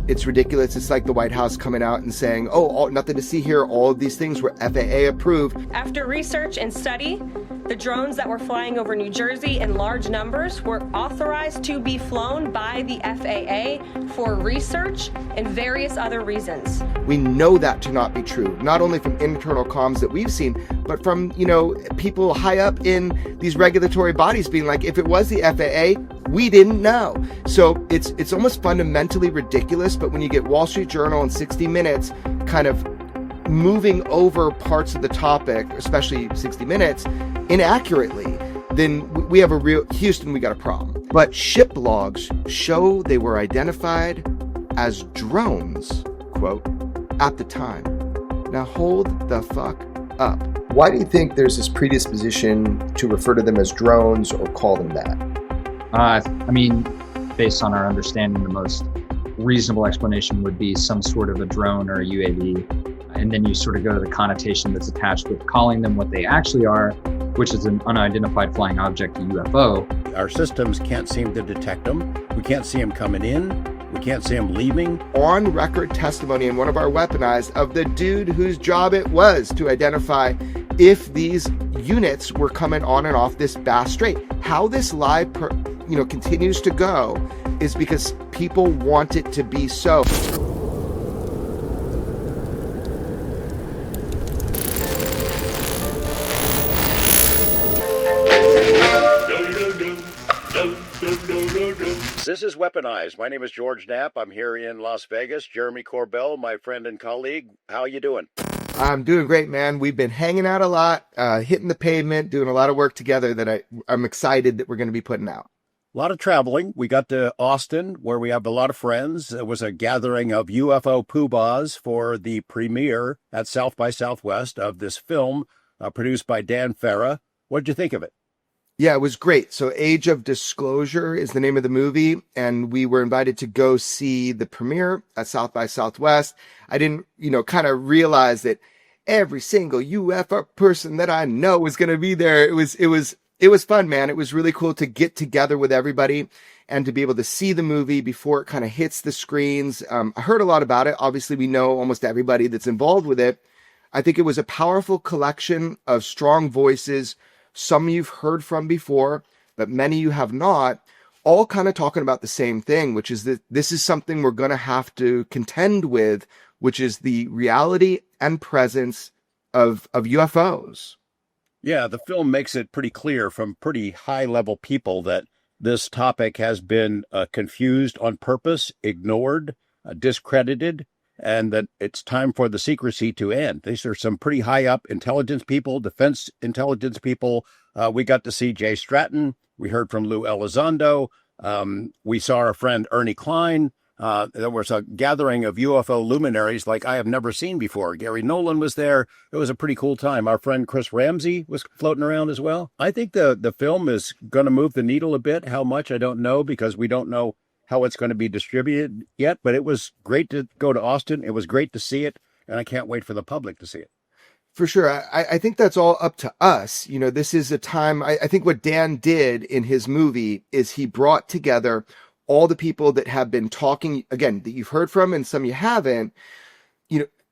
it's ridiculous. It's like the White House coming out and saying, oh, nothing to see here. All of these things were FAA approved. After research and study, the drones that were flying over New Jersey in large numbers were authorized to be flown by the FAA for research and various other reasons. We know that to not be true, not only from internal comms that we've seen, but from, people high up in these regulatory bodies being like, if it was the FAA, we didn't know. So it's almost fundamentally ridiculous, but when you get Wall Street Journal and 60 Minutes kind of moving over parts of the topic, especially 60 Minutes, inaccurately, then we have Houston, we got a problem. But ship logs show they were identified as drones, quote, at the time. Now hold the fuck up. Why do you think there's this predisposition to refer to them as drones or call them that? Based on our understanding, the most reasonable explanation would be some sort of a drone or a UAV. And then you sort of go to the connotation that's attached with calling them what they actually are, which is an unidentified flying object, a UFO. Our systems can't seem to detect them. We can't see them coming in. We can't see them leaving. On record testimony in one of our Weaponized of the dude whose job it was to identify if these units were coming on and off this Bass Strait. How this lie continues to go is because people want it to be so. This is Weaponized. My name is George Knapp. I'm here in Las Vegas. Jeremy Corbell, my friend and colleague. How you doing? I'm doing great, man. We've been hanging out a lot, hitting the pavement, doing a lot of work together that I'm excited that we're going to be putting out. A lot of traveling. We got to Austin, where we have a lot of friends. It was a gathering of UFO poobahs for the premiere at South by Southwest of this film produced by Dan Farah. What did you think of it? Yeah, it was great. So Age of Disclosure is the name of the movie, and we were invited to go see the premiere at South by Southwest. I didn't, kind of realize that every single UFO person that I know was going to be there. It was fun, man. It was really cool to get together with everybody and to be able to see the movie before it kind of hits the screens. I heard a lot about it. Obviously, we know almost everybody that's involved with it. I think it was a powerful collection of strong voices. Some you've heard from before, but many you have not, all kind of talking about the same thing, which is that this is something we're going to have to contend with, which is the reality and presence of UFOs. Yeah, the film makes it pretty clear from pretty high-level people that this topic has been confused on purpose, ignored, discredited, and that it's time for the secrecy to end. These are some pretty high-up intelligence people, defense intelligence people. We got to see Jay Stratton. We heard from Lou Elizondo. We saw our friend Ernie Klein. There was a gathering of UFO luminaries like I have never seen before. Gary Nolan was there. It was a pretty cool time. Our friend Chris Ramsey was floating around as well. I think the film is going to move the needle a bit. How much, I don't know, because we don't know how it's going to be distributed yet. But it was great to go to Austin. It was great to see it. And I can't wait for the public to see it. For sure. I think that's all up to us. This is a time, I think what Dan did in his movie is he brought together all the people that have been talking, again, that you've heard from and some you haven't,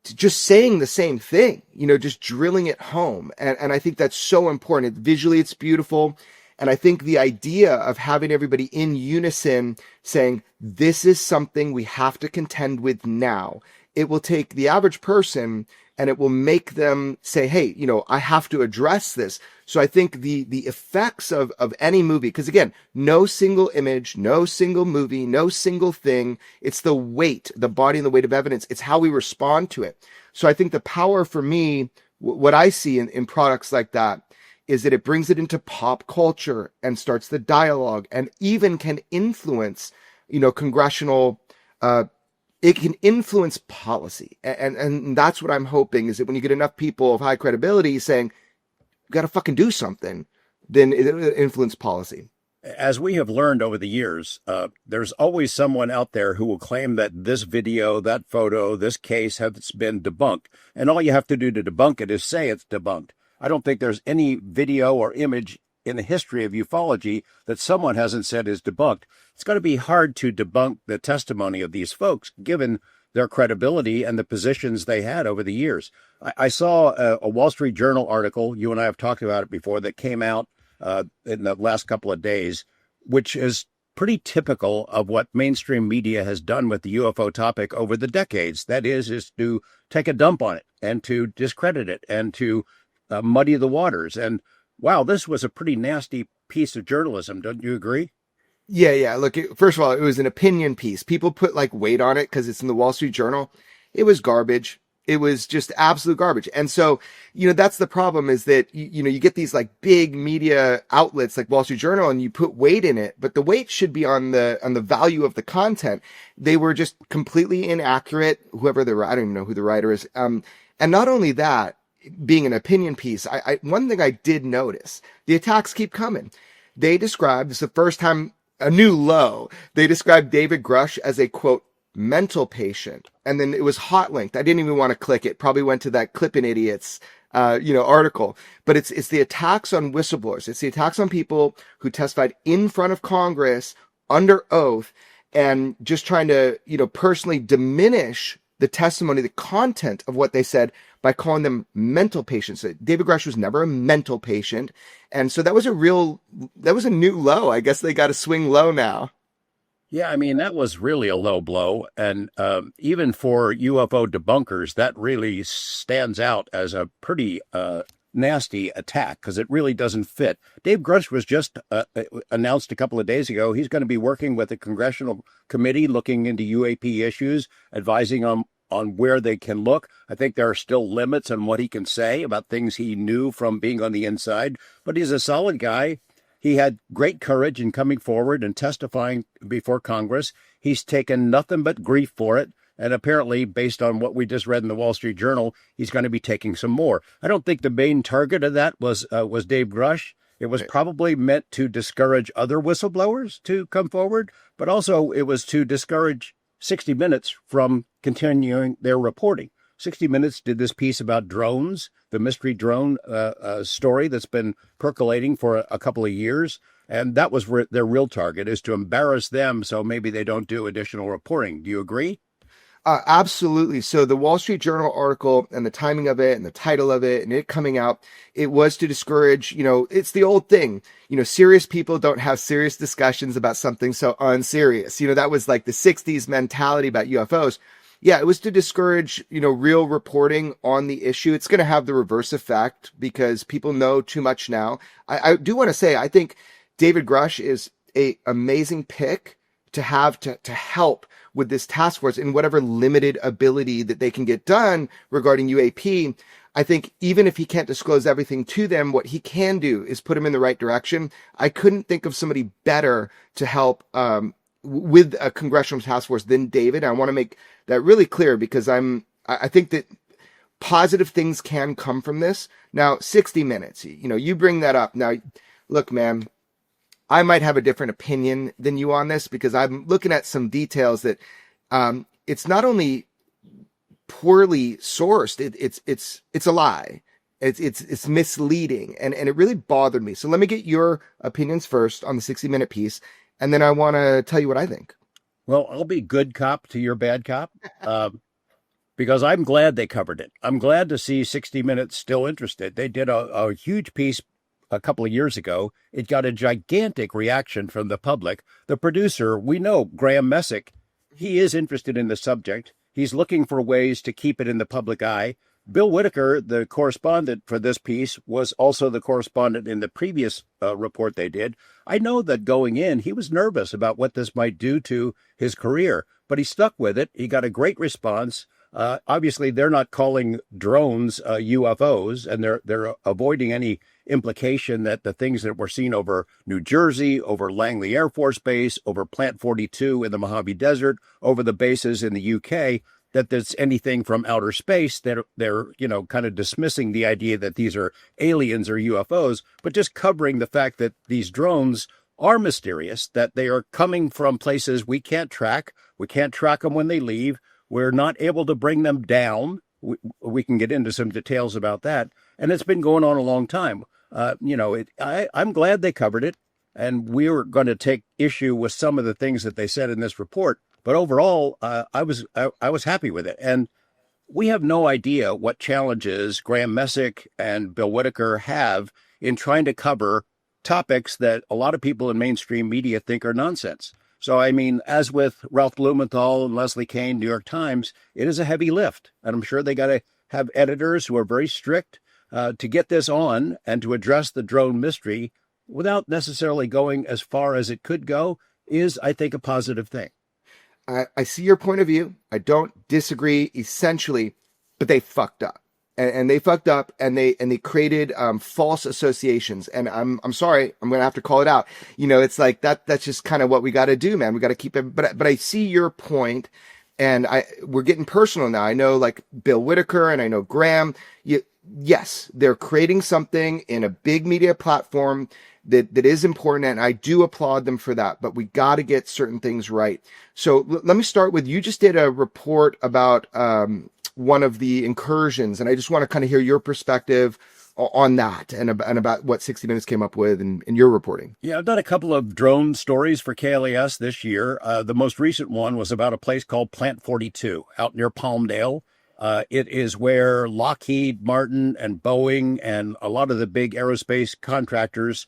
just saying the same thing, just drilling it home. And I think that's so important. Visually, it's beautiful. And I think the idea of having everybody in unison saying, this is something we have to contend with now. It will take the average person and it will make them say, hey, I have to address this. So I think the effects of any movie, because again, no single image, no single movie, no single thing. It's the weight, the body and the weight of evidence. It's how we respond to it. So I think the power for me, what I see in products like that is that it brings it into pop culture and starts the dialogue and even can influence, congressional, it can influence policy. And that's what I'm hoping is that when you get enough people of high credibility saying, you got to fucking do something, then it will influence policy. As we have learned over the years, there's always someone out there who will claim that this video, that photo, this case has been debunked. And all you have to do to debunk it is say it's debunked. I don't think there's any video or image in the history of ufology that someone hasn't said is debunked. it's going to be hard to debunk the testimony of these folks, given their credibility and the positions they had over the years. I saw a Wall Street Journal article, you and I have talked about it before, that came out in the last couple of days, which is pretty typical of what mainstream media has done with the UFO topic over the decades. That is to take a dump on it and to discredit it and to muddy the waters. And wow, this was a pretty nasty piece of journalism. Don't you agree? Yeah. Look, first of all, it was an opinion piece. People put like weight on it because it's in the Wall Street Journal. It was garbage. It was just absolute garbage. And so, that's the problem, is that, you get these like big media outlets like Wall Street Journal, and you put weight in it, but the weight should be on the value of the content. They were just completely inaccurate. Whoever I don't even know who the writer is. And not only that, being an opinion piece, one thing I did notice, the attacks keep coming. They described, this is the first time, a new low. They described David Grush as a, quote, mental patient. And then it was hot linked. I didn't even want to click it. Probably went to that Clippin' Idiots, article. But it's the attacks on whistleblowers. It's the attacks on people who testified in front of Congress under oath and just trying to, personally diminish the testimony, the content of what they said by calling them mental patients. David Grush was never a mental patient. And so that was a new low. I guess they got to swing low now. Yeah, I mean, that was really a low blow. And even for UFO debunkers, that really stands out as a pretty nasty attack, because it really doesn't fit. Dave Grush was just announced a couple of days ago he's going to be working with a congressional committee looking into UAP issues, advising on where they can look. I think there are still limits on what he can say about things he knew from being on the inside, but he's a solid guy. He had great courage in coming forward and testifying before Congress. He's taken nothing but grief for it. And apparently, based on what we just read in the Wall Street Journal, he's going to be taking some more. I don't think the main target of that was Dave Grush. It was probably meant to discourage other whistleblowers to come forward, but also it was to discourage 60 Minutes from continuing their reporting. 60 Minutes did this piece about drones, the mystery drone story that's been percolating for a couple of years. And that was their real target, is to embarrass them so maybe they don't do additional reporting. Do you agree? Absolutely. So the Wall Street Journal article and the timing of it and the title of it and it coming out, it was to discourage, it's the old thing, serious people don't have serious discussions about something so unserious. That was like the 60s mentality about UFOs. Yeah, it was to discourage, real reporting on the issue. It's going to have the reverse effect because people know too much now. I do want to say, I think David Grush is an amazing pick to have to help with this task force in whatever limited ability that they can get done regarding UAP. I think even if he can't disclose everything to them, what he can do is put them in the right direction. I couldn't think of somebody better to help with a congressional task force than David. I want to make that really clear because I think that positive things can come from this. Now, 60 Minutes, you bring that up. Now, look, man, I might have a different opinion than you on this because I'm looking at some details that it's not only poorly sourced, it's a lie. It's misleading and it really bothered me. So let me get your opinions first on the 60-minute piece. And then I want to tell you what I think. Well, I'll be good cop to your bad cop because I'm glad they covered it. I'm glad to see 60 Minutes still interested. They did a huge piece a couple of years ago. It got a gigantic reaction from the public. The producer, we know, Graham Messick, he is interested in the subject. He's looking for ways to keep it in the public eye. Bill Whitaker, the correspondent for this piece, was also the correspondent in the previous report they did. I know that going in, he was nervous about what this might do to his career, but he stuck with it. He got a great response. Obviously, they're not calling drones UFOs, and they're avoiding any implication that the things that were seen over New Jersey, over Langley Air Force Base, over Plant 42 in the Mojave Desert, over the bases in the UK, that there's anything from outer space. They're kind of dismissing the idea that these are aliens or UFOs, but just covering the fact that these drones are mysterious, that they are coming from places we can't track. We can't track them when they leave. We're not able to bring them down. We can get into some details about that. And it's been going on a long time. I'm glad they covered it. And we were going to take issue with some of the things that they said in this report. But overall, I was happy with it. And we have no idea what challenges Graham Messick and Bill Whitaker have in trying to cover topics that a lot of people in mainstream media think are nonsense. So, I mean, as with Ralph Blumenthal and Leslie Kean, New York Times, it is a heavy lift. And I'm sure they got to have editors who are very strict to get this on and to address the drone mystery without necessarily going as far as it could go is, I think, a positive thing. I see your point of view. I don't disagree essentially, but they fucked up. And they fucked up, and they created false associations. And I'm sorry, I'm gonna have to call it out. You know, it's like that's just kind of what we got to do, man. We got to keep it. But I see your point, and we're getting personal now. I know like Bill Whitaker, and I know Graham. Yes, they're creating something in a big media platform that is important, and I do applaud them for that. But we got to get certain things right. So let me start with, you just did a report about one of the incursions, and I just want to kind of hear your perspective on that and about what 60 Minutes came up with in your reporting. Yeah, I've done a couple of drone stories for KLAS this year. The most recent one was about a place called Plant 42 out near Palmdale. It is where Lockheed Martin and Boeing and a lot of the big aerospace contractors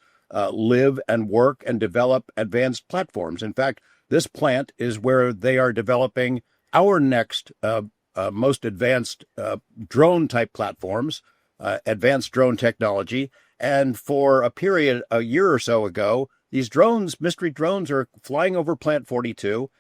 live and work and develop advanced platforms. In fact, this plant is where they are developing our next most advanced drone type platforms, advanced drone technology. And for a period, a year or so ago, these drones, mystery drones, are flying over Plant 42.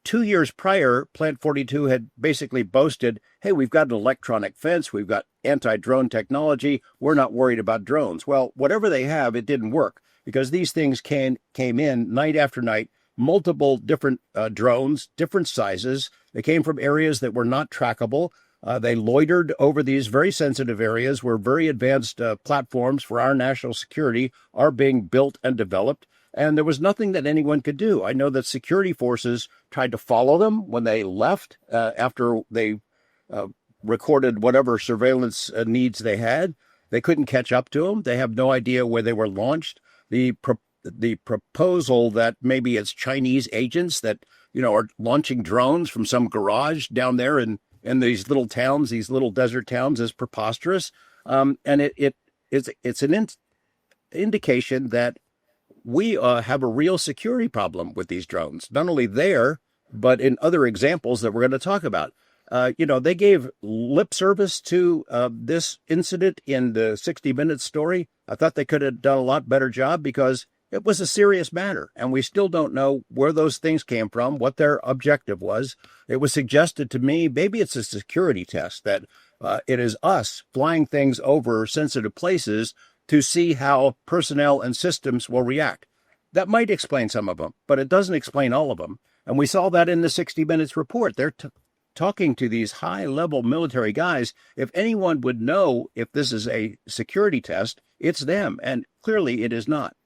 2 years prior, Plant 42 had basically boasted, hey, we've got an electronic fence, we've got anti-drone technology, we're not worried about drones. Well, whatever they have, it didn't work, because these things came in night after night, multiple different drones, different sizes. They came from areas that were not trackable. They loitered over these very sensitive areas where very advanced platforms for our national security are being built and developed. And there was nothing that anyone could do. I know that security forces tried to follow them when they left after they recorded whatever surveillance needs they had. They couldn't catch up to them. They have no idea where they were launched. The proposal that maybe it's Chinese agents that, you know, are launching drones from some garage down there in these little towns, these little desert towns, is preposterous. And it's an indication that we have a real security problem with these drones, not only there, but in other examples that we're going to talk about. They gave lip service to this incident in the 60 Minutes story. I thought they could have done a lot better job, because it was a serious matter, and we still don't know where those things came from, what their objective was. It was suggested to me, maybe it's a security test, that it is us flying things over sensitive places to see how personnel and systems will react. That might explain some of them, but it doesn't explain all of them. And we saw that in the 60 Minutes report. They're talking to these high-level military guys. If anyone would know if this is a security test, it's them, and clearly it is not.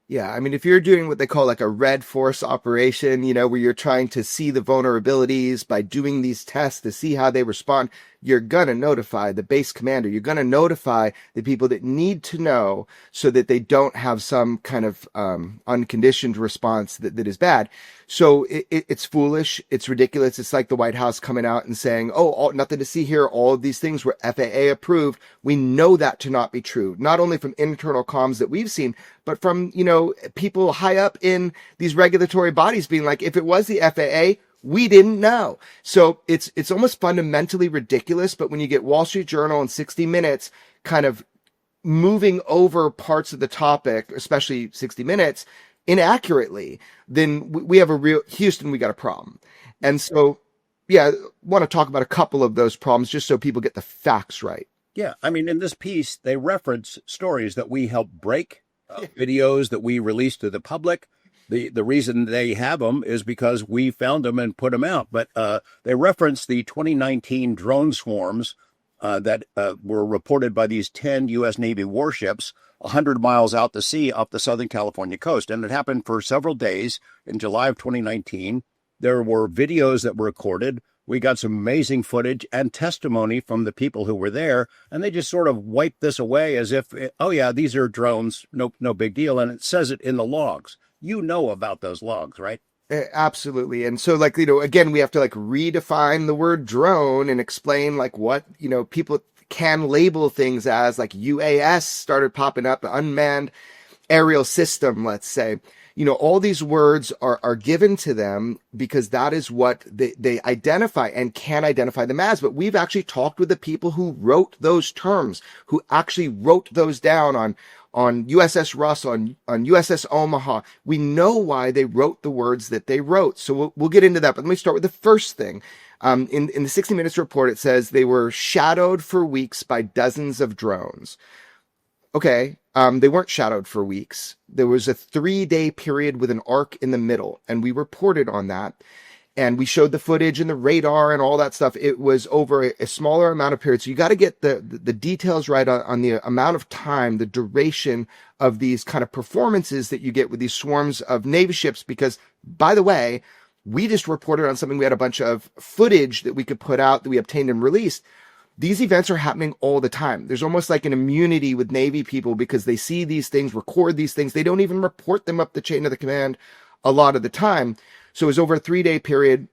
Yeah, I mean, if you're doing what they call like a red force operation, you know, where you're trying to see the vulnerabilities by doing these tests to see how they respond, you're going to notify the base commander. You're going to notify the people that need to know, so that they don't have some kind of unconditioned response that is bad. So it's foolish. It's ridiculous. It's like the White House coming out and saying, nothing to see here. All of these things were FAA approved. We know that to not be true, not only from internal comms that we've seen, but from, you know, people high up in these regulatory bodies being like, if it was the FAA, we didn't know. So it's almost fundamentally ridiculous. But when you get Wall Street Journal and 60 Minutes kind of moving over parts of the topic, especially 60 Minutes, inaccurately, then we have a real Houston, we got a problem. And so, yeah, I want to talk about a couple of those problems just so people get the facts right. Yeah, I mean, in this piece, they reference stories that we helped break, videos that we released to the public. The reason they have them is because we found them and put them out. But they reference the 2019 drone swarms that were reported by these 10 U.S. Navy warships 100 miles out to sea off the Southern California coast. And it happened for several days in July of 2019. There were videos that were recorded We got some amazing footage and testimony from the people who were there, and they just sort of wiped this away as if, oh yeah, these are drones, no big deal, and it says it in the logs. You know about those logs, right? Absolutely. And so like, again, we have to like redefine the word drone and explain like what, people can label things as. Like UAS started popping up, unmanned aerial system, let's say. All these words are given to them because that is what they identify and can identify them as. But we've actually talked with the people who wrote those terms, who actually wrote those down on USS Russ, on USS Omaha. We know why they wrote the words that they wrote. So we'll get into that. But let me start with the first thing. In the 60 Minutes report, it says they were shadowed for weeks by dozens of drones. Okay, they weren't shadowed for weeks. There was a 3-day period with an arc in the middle, and we reported on that. And we showed the footage and the radar and all that stuff. It was over a smaller amount of period. So you got to get the details right on the amount of time, the duration of these kind of performances that you get with these swarms of Navy ships. Because, by the way, we just reported on something. We had a bunch of footage that we could put out that we obtained and released. These events are happening all the time. There's almost like an immunity with Navy people because they see these things, record these things. They don't even report them up the chain of the command a lot of the time. So it was over a 3-day period,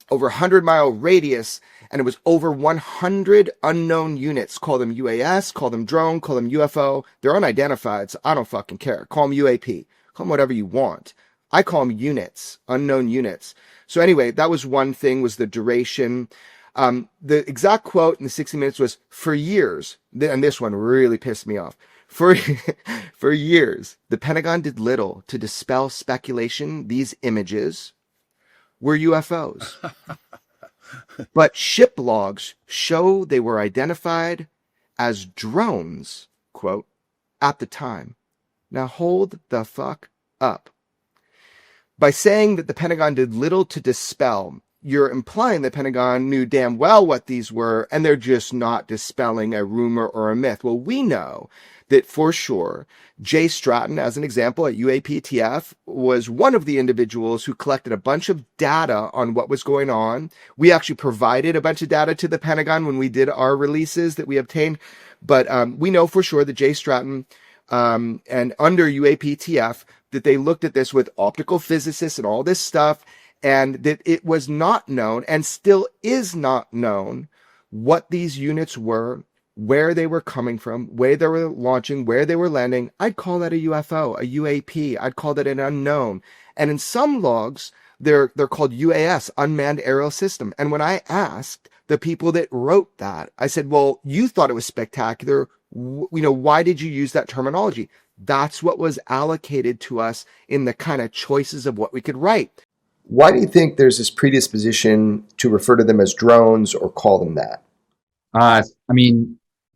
over a 100-mile radius, and it was over 100 unknown units. Call them UAS, call them drone, call them UFO. They're unidentified, so I don't fucking care. Call them UAP. Call them whatever you want. I call them units, unknown units. So anyway, that was one thing, was the duration. The exact quote in the 60 Minutes was, for years, and this one really pissed me off. For years, the Pentagon did little to dispel speculation these images were UFOs. But ship logs show they were identified as drones, quote, at the time. Now hold the fuck up. By saying that the Pentagon did little to dispel, you're implying the Pentagon knew damn well what these were, and they're just not dispelling a rumor or a myth. Well, we know that for sure, Jay Stratton, as an example, at UAPTF, was one of the individuals who collected a bunch of data on what was going on. We actually provided a bunch of data to the Pentagon when we did our releases that we obtained. But we know for sure that Jay Stratton and under UAPTF, that they looked at this with optical physicists and all this stuff, and that it was not known and still is not known what these units were, where they were coming from, where they were launching, where they were landing. I'd call that a UFO, a UAP. I'd call that an unknown. And in some logs, they're called UAS, unmanned aerial system. And when I asked the people that wrote that, I said, well, you thought it was spectacular. Why did you use that terminology? That's what was allocated to us in the kind of choices of what we could write. Why do you think there's this predisposition to refer to them as drones or call them that?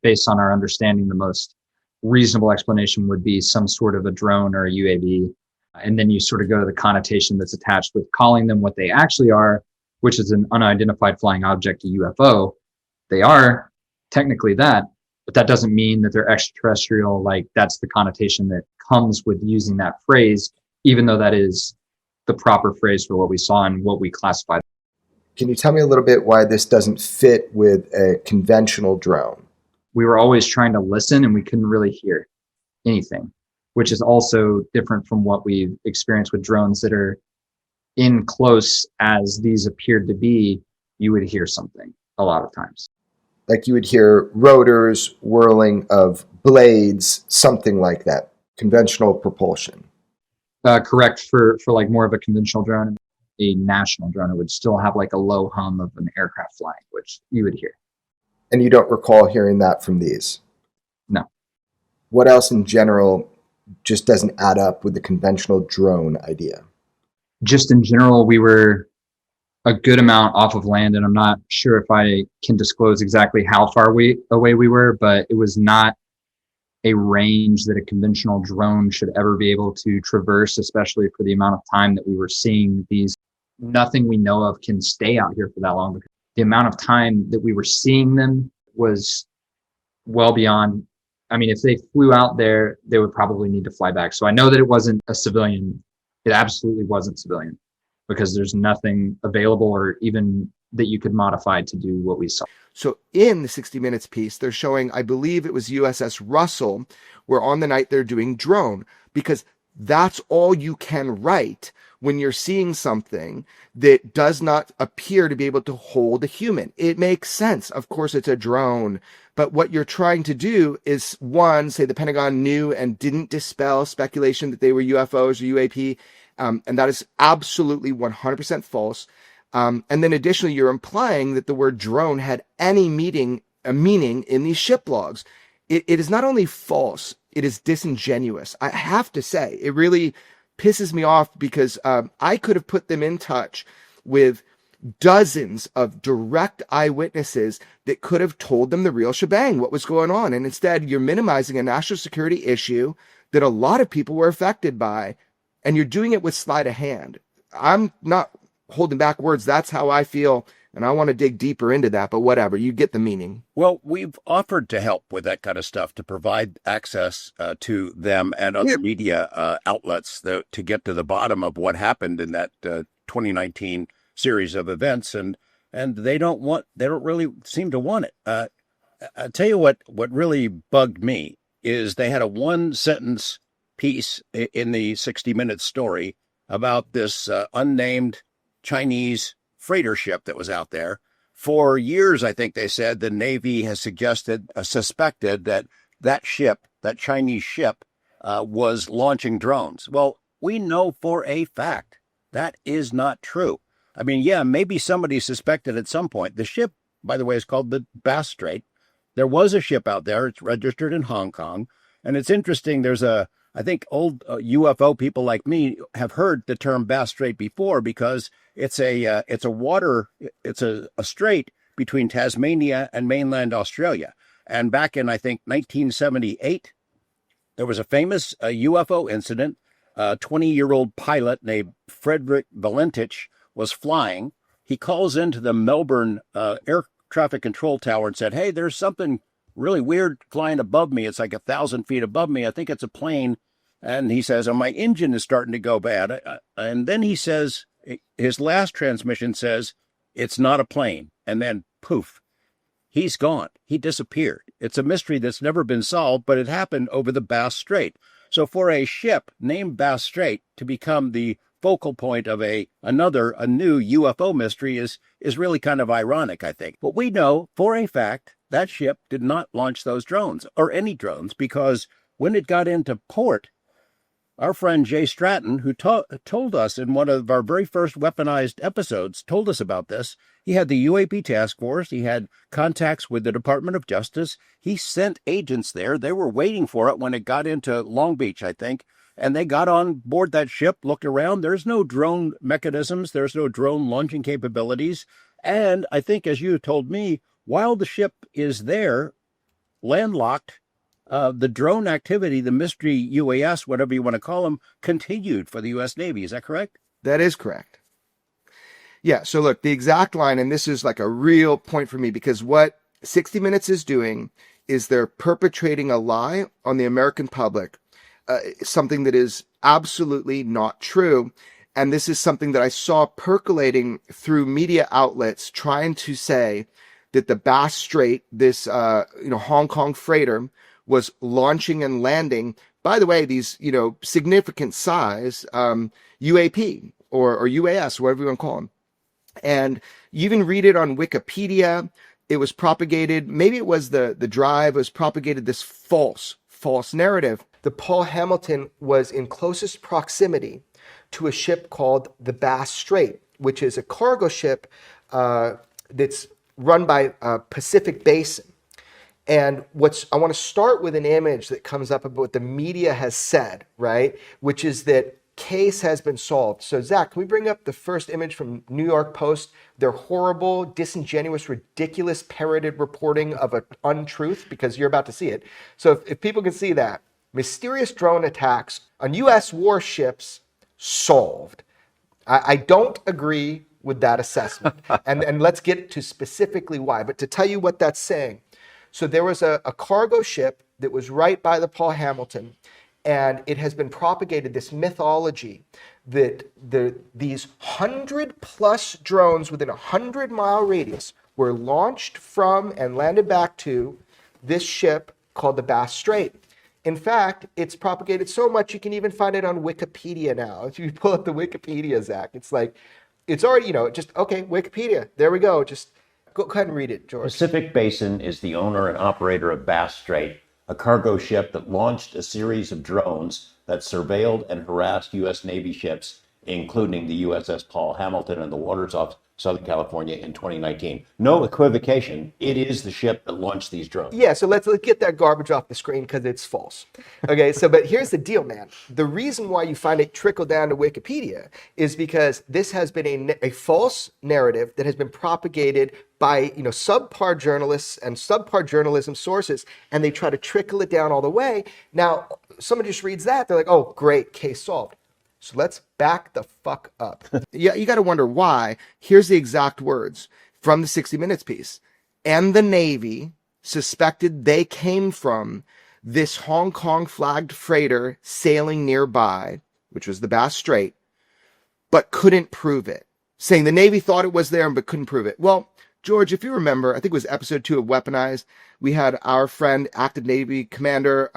Based on our understanding, the most reasonable explanation would be some sort of a drone or a UAV. And then you sort of go to the connotation that's attached with calling them what they actually are, which is an unidentified flying object, a UFO. They are technically that, but that doesn't mean that they're extraterrestrial. Like, that's the connotation that comes with using that phrase, even though that is the proper phrase for what we saw and what we classified. Can you tell me a little bit why this doesn't fit with a conventional drone? We were always trying to listen and we couldn't really hear anything, which is also different from what we've experienced with drones that are in close as these appeared to be. You would hear something a lot of times. Like you would hear rotors, whirling of blades, something like that. Conventional propulsion. Correct. For like more of a conventional drone, a national drone, it would still have like a low hum of an aircraft flying, which you would hear. And you don't recall hearing that from these? No. What else in general just doesn't add up with the conventional drone idea? Just in general, we were a good amount off of land, and I'm not sure if I can disclose exactly how far away we were, but it was not a range that a conventional drone should ever be able to traverse, especially for the amount of time that we were seeing these. Nothing we know of can stay out here for that long, because the amount of time that we were seeing them was well beyond. If they flew out there, they would probably need to fly back. So I know that it wasn't a civilian. It absolutely wasn't civilian, because there's nothing available or even that you could modify to do what we saw. So in the 60 Minutes piece, they're showing, I believe it was USS Russell, where on the night they're doing drone, because that's all you can write when you're seeing something that does not appear to be able to hold a human. It makes sense. Of course, it's a drone. But what you're trying to do is, one, say the Pentagon knew and didn't dispel speculation that they were UFOs or UAP. And that is absolutely 100% false. And then additionally, you're implying that the word drone had any meaning in these ship logs. It is not only false, it is disingenuous. I have to say, it really pisses me off because I could have put them in touch with dozens of direct eyewitnesses that could have told them the real shebang, what was going on. And instead, you're minimizing a national security issue that a lot of people were affected by, and you're doing it with sleight of hand. I'm not holding back words. That's how I feel. And I want to dig deeper into that, but whatever, you get the meaning. Well, we've offered to help with that kind of stuff, to provide access to them and other media outlets to get to the bottom of what happened in that 2019 series of events. And they don't really seem to want it. I'll tell you what really bugged me is they had a 1-sentence piece in the 60 Minutes story about this unnamed Chinese freighter ship that was out there. For years, I think they said, the Navy has suspected that ship, that Chinese ship, was launching drones. Well, we know for a fact that is not true. I mean, yeah, maybe somebody suspected at some point. The ship, by the way, is called the Bass Strait. There was a ship out there. It's registered in Hong Kong. And it's interesting. I think old UFO people like me have heard the term Bass Strait before, because it's a strait between Tasmania and mainland Australia. And back in, I think, 1978, there was a famous UFO incident. A 20-year-old pilot named Frederick Valentich was flying. He calls into the Melbourne air traffic control tower and said, "Hey, there's something really weird flying above me. It's like 1,000 feet above me. I think it's a plane." And he says, "Oh, my engine is starting to go bad." And then he says, his last transmission says, "It's not a plane." And then poof, he's gone. He disappeared. It's a mystery that's never been solved, but it happened over the Bass Strait. So for a ship named Bass Strait to become the focal point of a new UFO mystery is really kind of ironic, I think. But we know for a fact that ship did not launch those drones, or any drones, because when it got into port, our friend Jay Stratton, who told us in one of our very first weaponized episodes, told us about this. He had the UAP task force. He had contacts with the Department of Justice. He sent agents there. They were waiting for it when it got into Long Beach, I think. And they got on board that ship, looked around. There's no drone mechanisms. There's no drone launching capabilities. And I think, as you told me, while the ship is there, landlocked, the drone activity, the mystery UAS, whatever you want to call them, continued for the U.S. Navy. Is that correct? That is correct. Yeah. So look, the exact line, and this is like a real point for me, because what 60 Minutes is doing is they're perpetrating a lie on the American public, something that is absolutely not true. And this is something that I saw percolating through media outlets trying to say that the Bass Strait, this Hong Kong freighter, was launching and landing, by the way, these, significant size UAP or UAS, whatever you want to call them. And you even read it on Wikipedia. It was propagated, maybe it was the drive, was propagated this false narrative. The Paul Hamilton was in closest proximity to a ship called the Bass Strait, which is a cargo ship that's run by Pacific Basin. And I want to start with an image that comes up about what the media has said, right? Which is that case has been solved. So Zach, can we bring up the first image from New York Post? Their horrible, disingenuous, ridiculous, parroted reporting of an untruth, because you're about to see it. So if people can see that, mysterious drone attacks on U.S. warships solved. I don't agree with that assessment. and let's get to specifically why. But to tell you what that's saying, so there was a cargo ship that was right by the Paul Hamilton, and it has been propagated, this mythology that these 100+ drones within a 100-mile radius were launched from and landed back to this ship called the Bass Strait. In fact, it's propagated so much you can even find it on Wikipedia now. If you pull up the Wikipedia, Zach, it's like, it's already, just, okay, Wikipedia, there we go. Just go ahead and read it, George. Pacific Basin is the owner and operator of Bass Strait, a cargo ship that launched a series of drones that surveilled and harassed U.S. Navy ships, including the USS Paul Hamilton in the waters off Southern California in 2019. No equivocation, it is the ship that launched these drones. Yeah, so let's get that garbage off the screen because it's false. Okay, but here's the deal, man. The reason why you find it trickle down to Wikipedia is because this has been a false narrative that has been propagated by subpar journalists and subpar journalism sources, and they try to trickle it down all the way. Now, someone just reads that, they're like, oh, great, case solved. So let's back the fuck up. Yeah, you got to wonder why. Here's the exact words from the 60 Minutes piece. And the Navy suspected they came from this Hong Kong flagged freighter sailing nearby, which was the Bass Strait, but couldn't prove it. Saying the Navy thought it was there, but couldn't prove it. Well, George, if you remember, I think it was episode 2 of Weaponized, we had our friend, active Navy Commander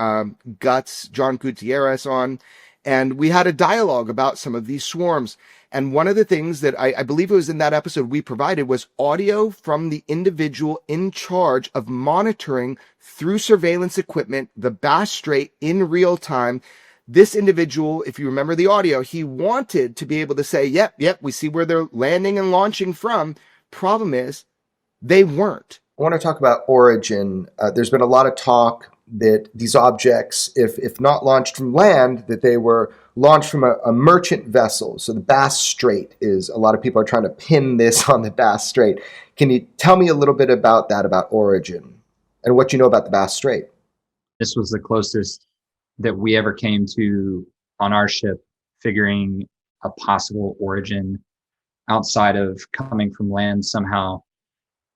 Guts, John Gutierrez on, and we had a dialogue about some of these swarms. And one of the things that I believe it was in that episode we provided was audio from the individual in charge of monitoring through surveillance equipment the Bass Strait in real time. This individual, if you remember the audio, he wanted to be able to say, yep, we see where they're landing and launching from. Problem is, they weren't. I want to talk about origin. There's been a lot of talk that these objects, if not launched from land, that they were launched from a merchant vessel. So the Bass Strait is, a lot of people are trying to pin this on the Bass Strait. Can you tell me a little bit about that, about origin, and what you know about the Bass Strait? This was the closest that we ever came to on our ship figuring a possible origin outside of coming from land somehow,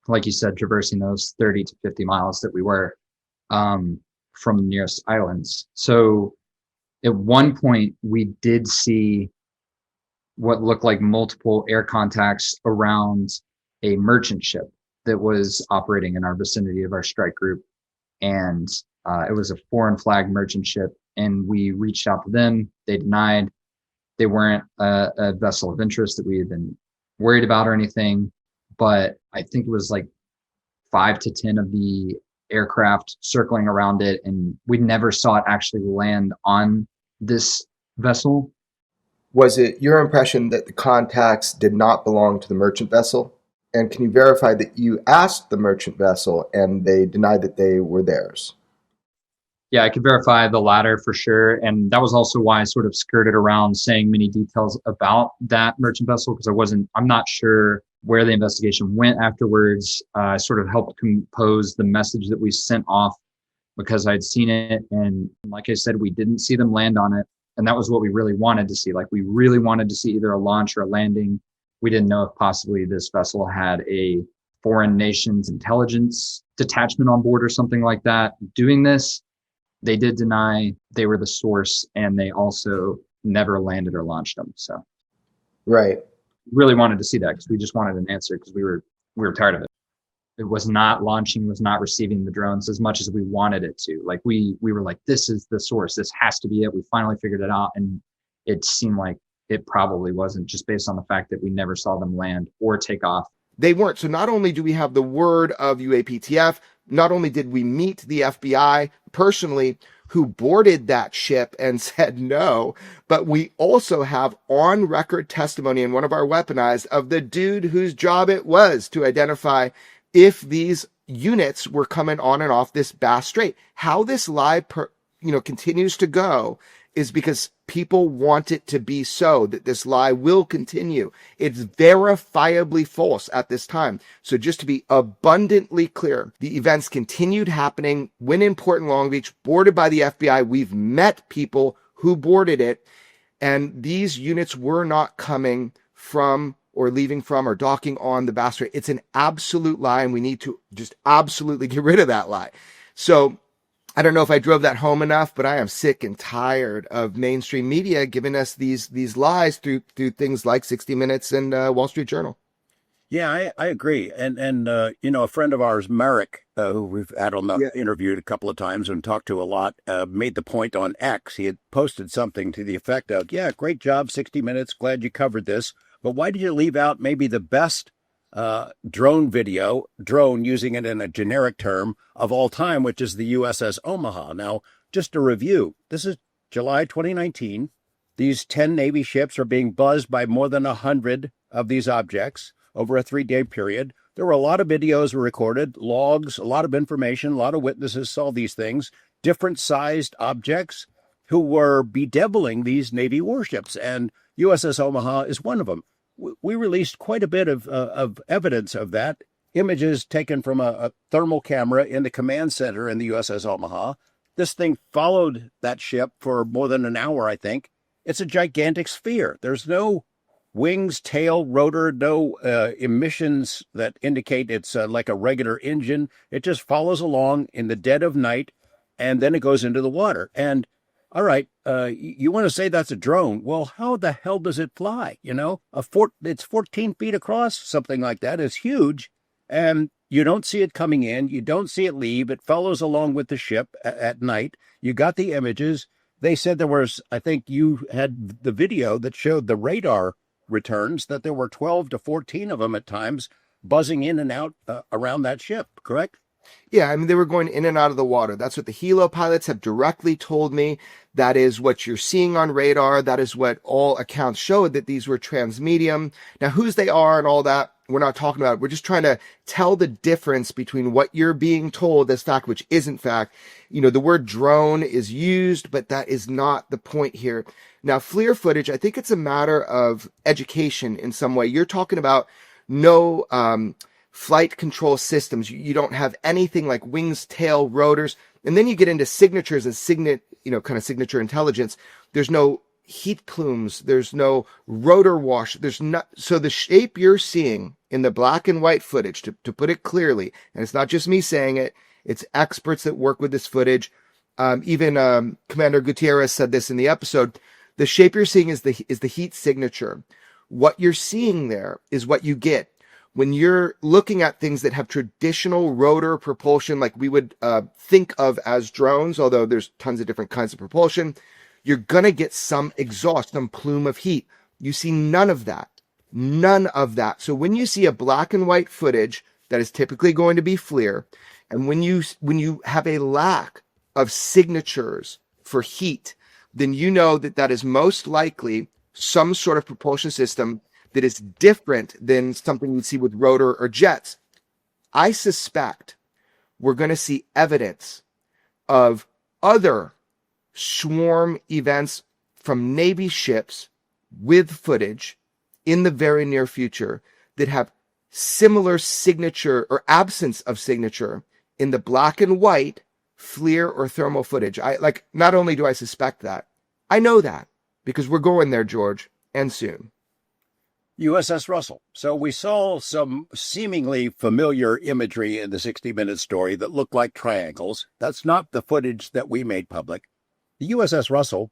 like you said, traversing those 30 to 50 miles that we were from the nearest islands. So at one point we did see what looked like multiple air contacts around a merchant ship that was operating in our vicinity of our strike group. And it was a foreign flag merchant ship. And we reached out to them. They denied. They weren't a vessel of interest that we had been worried about or anything. But I think it was like 5 to 10 of the aircraft circling around it, and we never saw it actually land on this vessel. Was it your impression that the contacts did not belong to the merchant vessel? And can you verify that you asked the merchant vessel and they denied that they were theirs? Yeah, I could verify the latter for sure. And that was also why I sort of skirted around saying many details about that merchant vessel, because I'm not sure where the investigation went afterwards. I sort of helped compose the message that we sent off because I'd seen it. And like I said, we didn't see them land on it. And that was what we really wanted to see. Like, we really wanted to see either a launch or a landing. We didn't know if possibly this vessel had a foreign nation's intelligence detachment on board or something like that doing this. They did deny they were the source, and they also never landed or launched them. So, right. Really wanted to see that because we just wanted an answer, because we were tired of it. It was not launching, was not receiving the drones as much as we wanted it to. Like, we were like, this is the source. This has to be it. We finally figured it out, and it seemed like it probably wasn't, just based on the fact that we never saw them land or take off. They weren't. So not only do we have the word of UAPTF, not only did we meet the FBI personally who boarded that ship and said no, but we also have on record testimony in one of our Weaponized of the dude whose job it was to identify if these units were coming on and off this Bass Strait. How this lie continues to go is because people want it to be so, that this lie will continue. It's verifiably false at this time. So just to be abundantly clear, the events continued happening when in Port and Long Beach, boarded by the FBI. We've met people who boarded it, and these units were not coming from or leaving from or docking on the Bass Strait. It's an absolute lie, and we need to just absolutely get rid of that lie. So I don't know if I drove that home enough, but I am sick and tired of mainstream media giving us these lies through things like 60 Minutes and Wall Street Journal. Yeah, I agree. And a friend of ours, Merrick, who we've had on the interviewed a couple of times and talked to a lot, made the point on X. He had posted something to the effect of, yeah, great job, 60 Minutes. Glad you covered this. But why did you leave out maybe the best drone using it in a generic term of all time, which is the USS Omaha? Now, just a review. This is July 2019. These 10 Navy ships are being buzzed by more than 100 of these objects over a 3-day period. There were a lot of videos were recorded, logs, a lot of information, a lot of witnesses saw these things, different sized objects who were bedeviling these Navy warships. And USS Omaha is one of them. We released quite a bit of evidence of that, images taken from a thermal camera in the command center in the USS Omaha. This thing followed that ship for more than an hour, I think. It's a gigantic sphere. There's no wings, tail, rotor, no emissions that indicate it's like a regular engine. It just follows along in the dead of night, and then it goes into the water. And all right, you want to say that's a drone. Well, how the hell does it fly? It's 14 feet across, something like that. It's huge, and you don't see it coming in. You don't see it leave. It follows along with the ship at night. You got the images. They said there was, I think you had the video that showed the radar returns, that there were 12 to 14 of them at times buzzing in and out around that ship, correct? Yeah, I mean, they were going in and out of the water. That's what the helo pilots have directly told me. That is what you're seeing on radar. That is what all accounts showed, that these were transmedium. Now, whose they are and all that, we're not talking about. We're just trying to tell the difference between what you're being told as fact, which isn't fact. The word drone is used, but that is not the point here. Now, FLIR footage, I think it's a matter of education in some way. You're talking about no flight control systems. You don't have anything like wings, tail, rotors. And then you get into signatures and kind of signature intelligence. There's no heat plumes. There's no rotor wash. There's not. So the shape you're seeing in the black and white footage, to put it clearly, and it's not just me saying it, it's experts that work with this footage. Even Commander Gutierrez said this in the episode. The shape you're seeing is the heat signature. What you're seeing there is what you get when you're looking at things that have traditional rotor propulsion, like we would think of as drones, although there's tons of different kinds of propulsion. You're going to get some exhaust, some plume of heat. You see none of that. None of that. So when you see a black and white footage that is typically going to be FLIR, and when you have a lack of signatures for heat, then you know that is most likely some sort of propulsion system that is different than something you'd see with rotor or jets. I suspect we're going to see evidence of other swarm events from Navy ships with footage in the very near future that have similar signature or absence of signature in the black and white FLIR or thermal footage. Not only do I suspect that, I know that because we're going there, George, and soon. USS Russell. So we saw some seemingly familiar imagery in the 60 Minutes story that looked like triangles. That's not the footage that we made public. The USS Russell,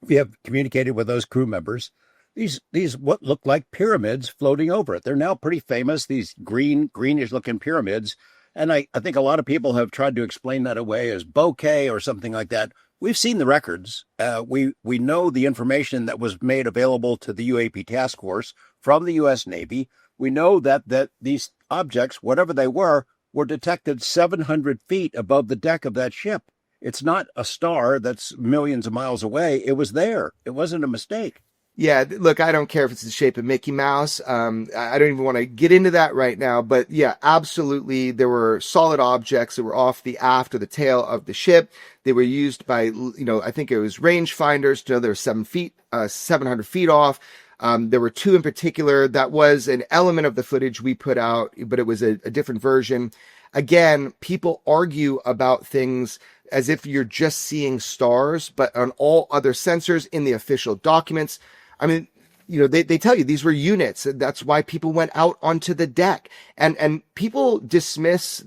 we have communicated with those crew members. These what look like pyramids floating over it. They're now pretty famous, these greenish looking pyramids. And I think a lot of people have tried to explain that away as bokeh or something like that. We've seen the records. We know the information that was made available to the UAP task force from the U.S. Navy. We know that these objects, whatever they were detected 700 feet above the deck of that ship. It's not a star that's millions of miles away. It was there. It wasn't a mistake. Yeah, look, I don't care if it's the shape of Mickey Mouse. I don't even want to get into that right now. But yeah, absolutely, there were solid objects that were off the aft or the tail of the ship. They were used by, I think it was rangefinders to know they were 700 feet off. There were two in particular. That was an element of the footage we put out, but it was a different version. Again, people argue about things as if you're just seeing stars, but on all other sensors in the official documents. I mean, they tell you these were units. That's why people went out onto the deck. And people dismiss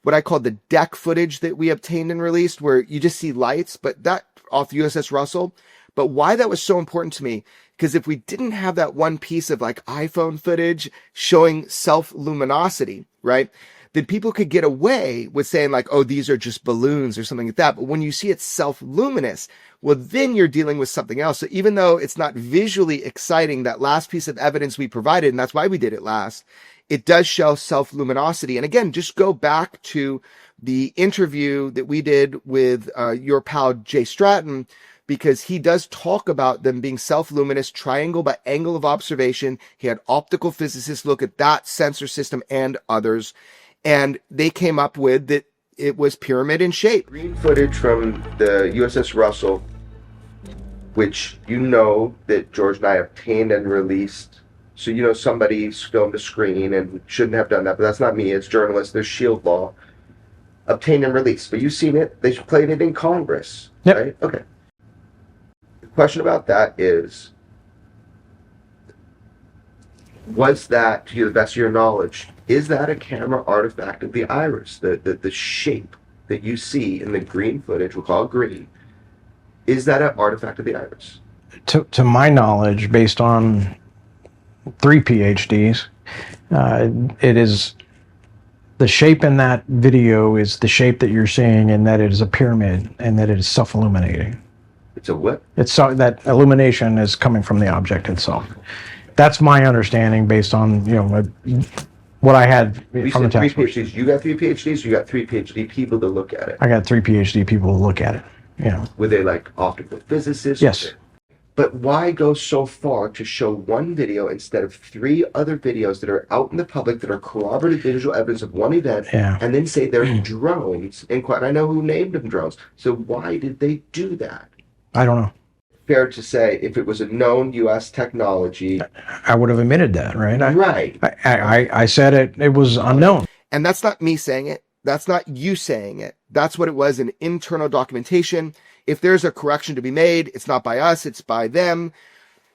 what I call the deck footage that we obtained and released, where you just see lights, but that off USS Russell. But why that was so important to me, because if we didn't have that one piece of like iPhone footage showing self-luminosity, right, then people could get away with saying like, oh, these are just balloons or something like that. But when you see it self-luminous, well, then you're dealing with something else. So even though it's not visually exciting, that last piece of evidence we provided, and that's why we did it last, it does show self-luminosity. And again, just go back to the interview that we did with your pal Jay Stratton, because he does talk about them being self-luminous, triangle by angle of observation. He had optical physicists look at that sensor system and others, and they came up with that it was pyramid in shape. Green footage from the USS Russell, which you know that George and I obtained and released. So you know somebody filmed a screen and shouldn't have done that, but that's not me. It's journalists. There's shield law. Obtained and released. But you've seen it. They played it in Congress, yep. Right? Okay. The question about that is, was that, to the best of your knowledge, is that a camera artifact of the iris? The shape that you see in the green footage, we'll call it green, is that an artifact of the iris? To my knowledge, based on 3 PhDs, it is, the shape in that video is the shape that you're seeing, and that it is a pyramid, and that it is self-illuminating. It's a what? It's so that illumination is coming from the object itself. That's my understanding based on, you know, what I had We from the said 3 task force. PhDs. You got 3 PhDs, you got 3 PhD people to look at it. I got 3 PhD people to look at it. You know. Were they like optical physicists? Yes. But why go so far to show one video instead of 3 other videos that are out in the public that are corroborative visual evidence of one event, Yeah. and then say they're drones? And I know who named them drones. So why did they do that? I don't know. Fair to say, if it was a known U.S. technology, I would have admitted that, right? right? I said it was unknown. And that's not me saying it. That's not you saying it. That's what it was in internal documentation. If there's a correction to be made, it's not by us, it's by them.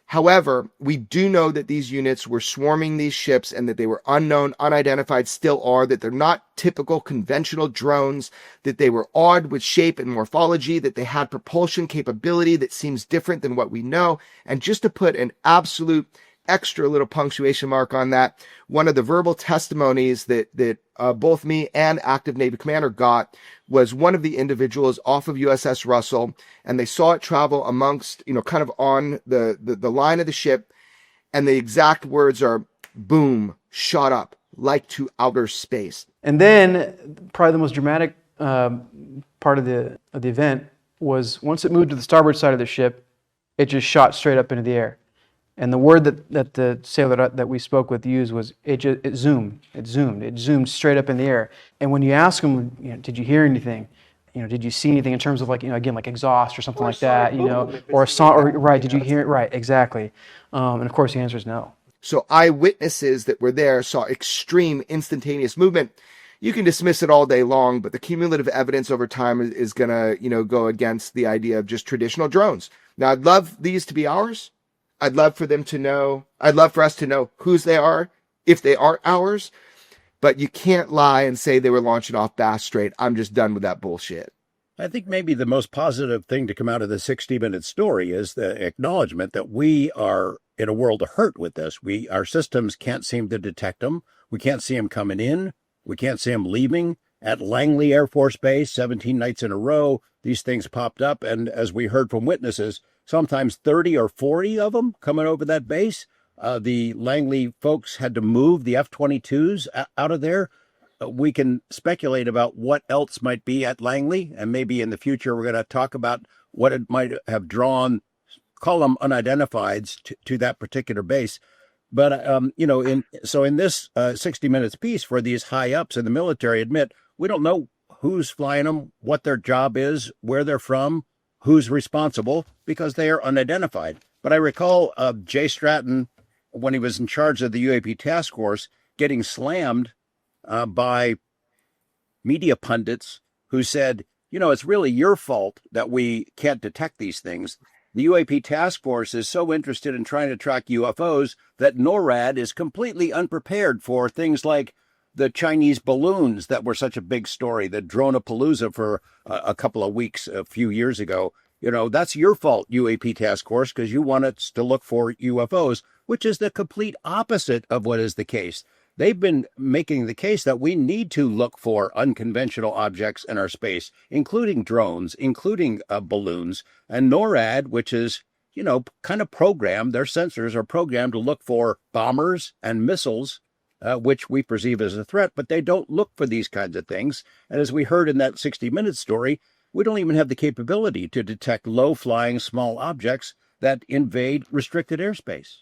However, we do know that these units were swarming these ships and that they were unknown, unidentified, still are, that they're not typical conventional drones, that they were odd with shape and morphology, that they had propulsion capability that seems different than what we know. And just to put an absolute extra little punctuation mark on that, one of the verbal testimonies that both me and active Navy commander got was one of the individuals off of USS Russell, and they saw it travel amongst, you know, kind of on the line of the ship, and the exact words are, boom, shot up like to outer space. And then probably the most dramatic part of the event was once it moved to the starboard side of the ship, it just shot straight up into the air. And the word that the sailor that we spoke with used was it zoomed straight up in the air. And when you ask them, you know, did you hear anything? You know, did you see anything in terms of like, you know, again, like exhaust or something like that, you know, or a song, or right? Did you hear it? Right, exactly. And of course, the answer is no. So eyewitnesses that were there saw extreme instantaneous movement. You can dismiss it all day long, but the cumulative evidence over time is gonna, you know, go against the idea of just traditional drones. Now, I'd love these to be ours. I'd love for them to know, I'd love for us to know whose they are, if they aren't ours, but you can't lie and say they were launching off Bass Strait. I'm just done with that bullshit. I think maybe the most positive thing to come out of the 60-minute story is the acknowledgement that we are in a world of hurt with this. Our systems can't seem to detect them. We can't see them coming in. We can't see them leaving. At Langley Air Force Base, 17 nights in a row, these things popped up. And as we heard from witnesses, sometimes 30 or 40 of them coming over that base. The Langley folks had to move the F-22s out of there. We can speculate about what else might be at Langley, and maybe in the future we're going to talk about what it might have drawn, call them unidentifieds, to that particular base. But, you know, in this 60 Minutes piece, where these high-ups in the military admit, we don't know who's flying them, what their job is, where they're from, who's responsible, because they are unidentified. But I recall Jay Stratton, when he was in charge of the UAP task force, getting slammed by media pundits who said, you know, it's really your fault that we can't detect these things. The UAP task force is so interested in trying to track UFOs that NORAD is completely unprepared for things like the Chinese balloons that were such a big story, the Dronapalooza for a couple of weeks, a few years ago. That's your fault, UAP Task Force, because you want us to look for UFOs, which is the complete opposite of what is the case. They've been making the case that we need to look for unconventional objects in our space, including drones, including balloons, and NORAD, which is, kind of programmed, their sensors are programmed to look for bombers and missiles, which we perceive as a threat, but they don't look for these kinds of things. And as we heard in that 60 Minutes story, we don't even have the capability to detect low-flying small objects that invade restricted airspace.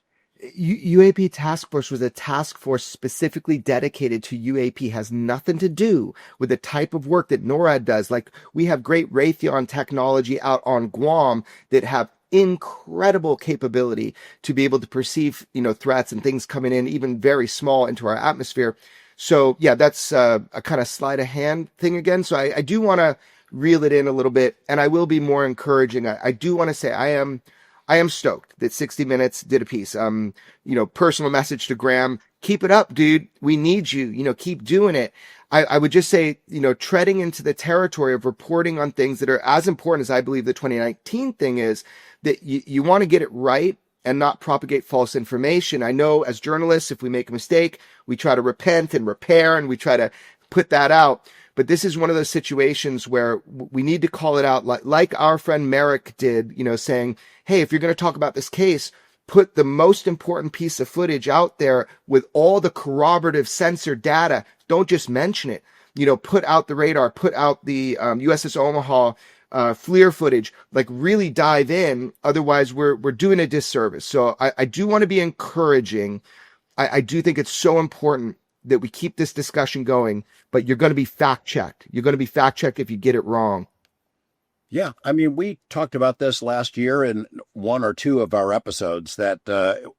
UAP Task Force was a task force specifically dedicated to UAP, has nothing to do with the type of work that NORAD does. Like, we have great Raytheon technology out on Guam that have incredible capability to be able to perceive, threats and things coming in, even very small, into our atmosphere. So yeah, that's a kind of sleight of hand thing again. So I do want to reel it in a little bit, and I will be more encouraging. I do want to say I am stoked that 60 Minutes did a piece. Personal message to Graham: keep it up, dude. We need you. Keep doing it. I would just say, treading into the territory of reporting on things that are as important as I believe the 2019 thing is, that you want to get it right and not propagate false information. I know as journalists, if we make a mistake, we try to repent and repair, and we try to put that out. But this is one of those situations where we need to call it out, like our friend Merrick did, saying, hey, if you're going to talk about this case, put the most important piece of footage out there with all the corroborative sensor data. Don't just mention it. Put out the radar, put out the USS Omaha FLIR footage, really dive in. Otherwise, we're doing a disservice. So I do want to be encouraging. I do think it's so important that we keep this discussion going, but you're going to be fact-checked. You're going to be fact-checked if you get it wrong. Yeah, I mean, we talked about this last year in one or two of our episodes, that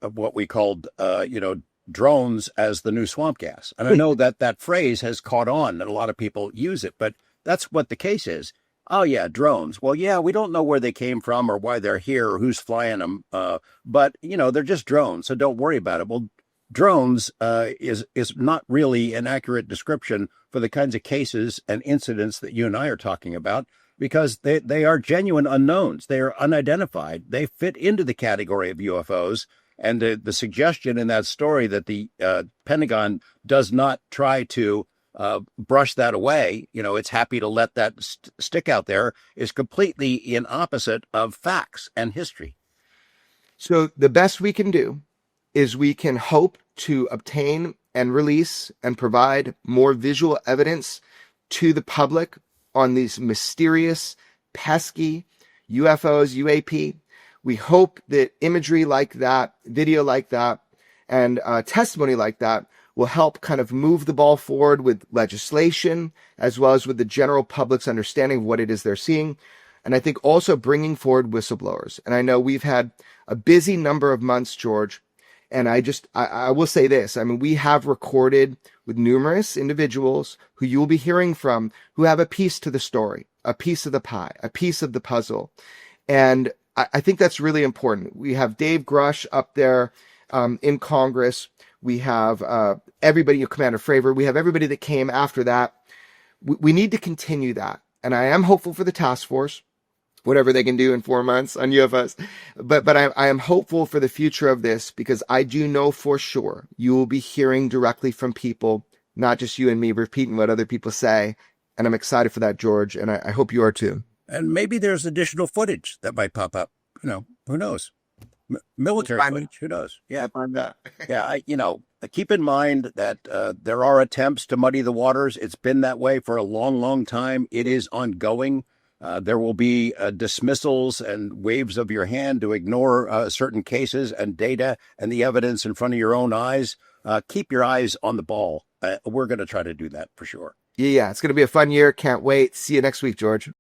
what we called, drones as the new swamp gas. And I know that phrase has caught on and a lot of people use it, but that's what the case is. Oh, yeah, drones. Well, yeah, we don't know where they came from or why they're here or who's flying them. But, they're just drones, so don't worry about it. Well, drones is not really an accurate description for the kinds of cases and incidents that you and I are talking about, because they are genuine unknowns. They are unidentified. They fit into the category of UFOs. And the suggestion in that story that the Pentagon does not try to brush that away, it's happy to let that stick out there, is completely in opposite of facts and history. So the best we can do is we can hope to obtain and release and provide more visual evidence to the public on these mysterious, pesky UFOs, UAP. We hope that imagery like that, video like that, and testimony like that will help kind of move the ball forward with legislation, as well as with the general public's understanding of what it is they're seeing. And I think also bringing forward whistleblowers. And I know we've had a busy number of months, George, and I will say this. I mean, we have recorded with numerous individuals who you will be hearing from, who have a piece to the story, a piece of the pie, a piece of the puzzle. And I think that's really important. We have Dave Grush up there in Congress. We have everybody, Commander Fravor. We have everybody that came after that. We need to continue that. And I am hopeful for the task force, whatever they can do in 4 months on UFOs. But I am hopeful for the future of this, because I do know for sure you will be hearing directly from people, not just you and me repeating what other people say. And I'm excited for that, George. And I hope you are too. And maybe there's additional footage that might pop up. Who knows? Military footage, who knows? Yeah. Yeah, keep in mind that there are attempts to muddy the waters. It's been that way for a long, long time. It is ongoing. There will be dismissals and waves of your hand to ignore certain cases and data and the evidence in front of your own eyes. Keep your eyes on the ball. We're going to try to do that for sure. Yeah, it's going to be a fun year. Can't wait. See you next week, George.